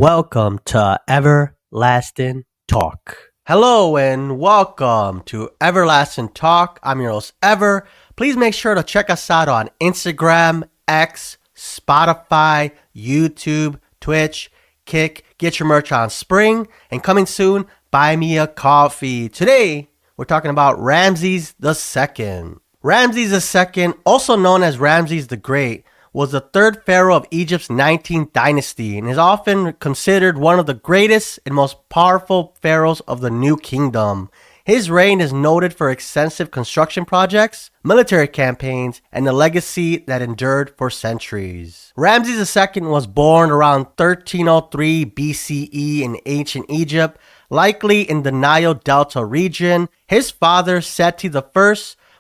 Welcome to Everlasting Talk. Hello and welcome to Everlasting Talk. I'm your host, Ever. Please make sure to check us out on Instagram, X, Spotify, YouTube, Twitch, Kick. Get your merch on Spring. And coming soon, buy me a coffee. Today, we're talking about Ramesses II. Ramesses II, also known as Ramses the Great, was the third pharaoh of Egypt's 19th dynasty and is often considered one of the greatest and most powerful pharaohs of the New Kingdom. His reign is noted for extensive construction projects, military campaigns, and a legacy that endured for centuries. Ramses II was born around 1303 BCE in ancient Egypt, likely in the Nile Delta region. His father, Seti I,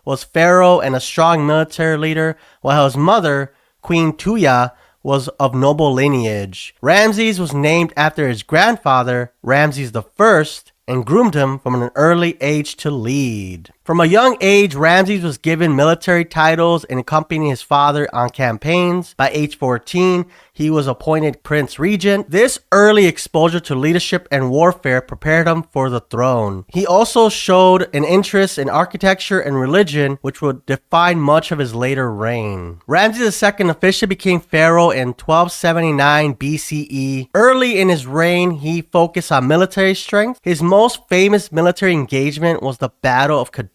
was pharaoh and a strong military leader, while his mother, Queen Tuya, was of noble lineage. Ramses was named after his grandfather, Ramses I, and groomed him from an early age to lead. From a young age, Ramses was given military titles and accompanied his father on campaigns. By age 14, he was appointed Prince Regent. This early exposure to leadership and warfare prepared him for the throne. He also showed an interest in architecture and religion, which would define much of his later reign. Ramses II officially became pharaoh in 1279 BCE. Early in his reign, he focused on military strength. His most famous military engagement was the Battle of Kadesh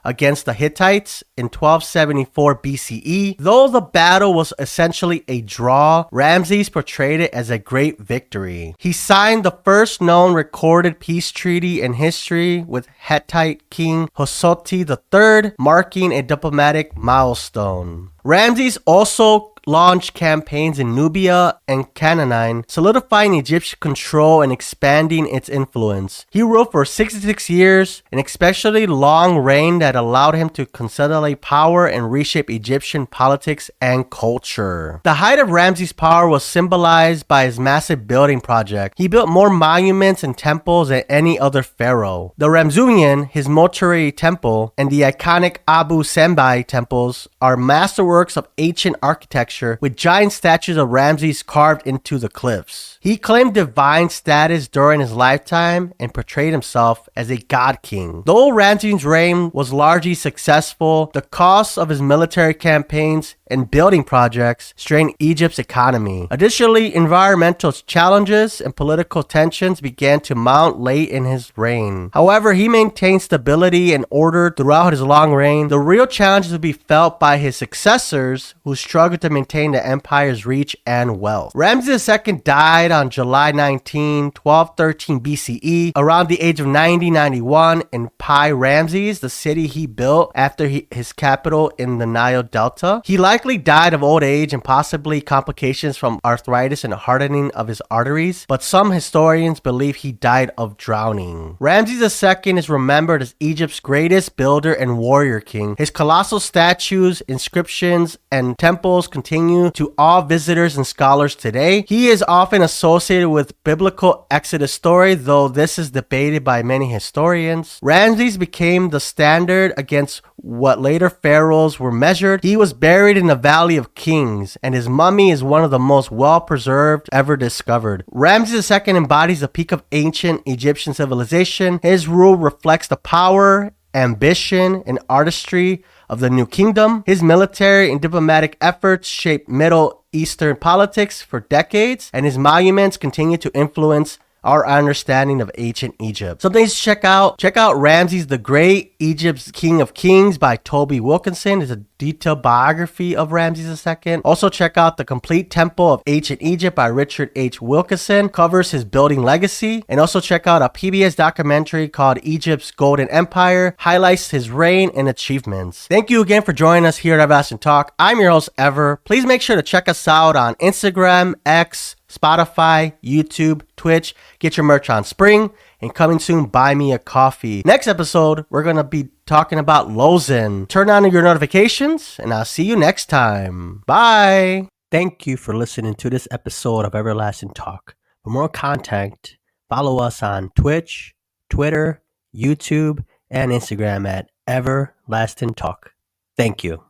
against the Hittites in 1274 BCE. Though the battle was essentially a draw, Ramses portrayed it as a great victory. He signed the first known recorded peace treaty in history with Hittite King Hosoti III, marking a diplomatic milestone. Ramses also launched campaigns in Nubia and Canaan, solidifying Egyptian control and expanding its influence. He ruled for 66 years, an especially long reign that allowed him to consolidate power and reshape Egyptian politics and culture. The height of Ramses' power was symbolized by his massive building project. He built more monuments and temples than any other pharaoh. The Ramesses, his mortuary temple, and the iconic Abu Simbel temples are masterworks of ancient architecture, with giant statues of Ramses carved into the cliffs. He claimed divine status during his lifetime and portrayed himself as a god king. Though Ramses' reign was largely successful, the costs of his military campaigns and building projects strained Egypt's economy. Additionally, environmental challenges and political tensions began to mount late in his reign. However, he maintained stability and order throughout his long reign. The real challenges would be felt by his successors, who struggled to maintain the empire's reach and wealth. Ramses II died on July 19, 1213 BCE, around the age of 91 in Pi Ramses, the city he built after his capital in the Nile Delta. He likely died of old age and possibly complications from arthritis and hardening of his arteries, but some historians believe he died of drowning. Ramses II is remembered as Egypt's greatest builder and warrior king. His colossal statues, inscriptions, and temples continue to awe visitors and scholars today. He is often associated with biblical Exodus story, though this is debated by many historians. Ramses became the standard against what later pharaohs were measured. He was buried in the Valley of Kings, and his mummy is one of the most well-preserved ever discovered. Ramses II embodies the peak of ancient Egyptian civilization. His rule reflects the power, ambition, and artistry of the New Kingdom. His military and diplomatic efforts shaped Middle Eastern politics for decades, and his monuments continue to influence our understanding of ancient Egypt. Some things to check out. Check out Ramses the Great, Egypt's King of Kings by Toby Wilkinson. It's a detailed biography of Ramses II. Also check out The Complete Temple of Ancient Egypt by Richard H. Wilkinson. Covers his building legacy. And also check out a PBS documentary called Egypt's Golden Empire. Highlights his reign and achievements. Thank you again for joining us here at Everlasting Talk. I'm your host, Ever. Please make sure to check us out on Instagram, X, Spotify, YouTube, Twitch. Get your merch on Spring. And coming soon, buy me a coffee. Next episode, we're going to be talking about Lozen. Turn on your notifications, and I'll see you next time. Bye. Thank you for listening to this episode of Everlasting Talk. For more content, follow us on Twitch, Twitter, YouTube, and Instagram at Everlasting Talk. Thank you.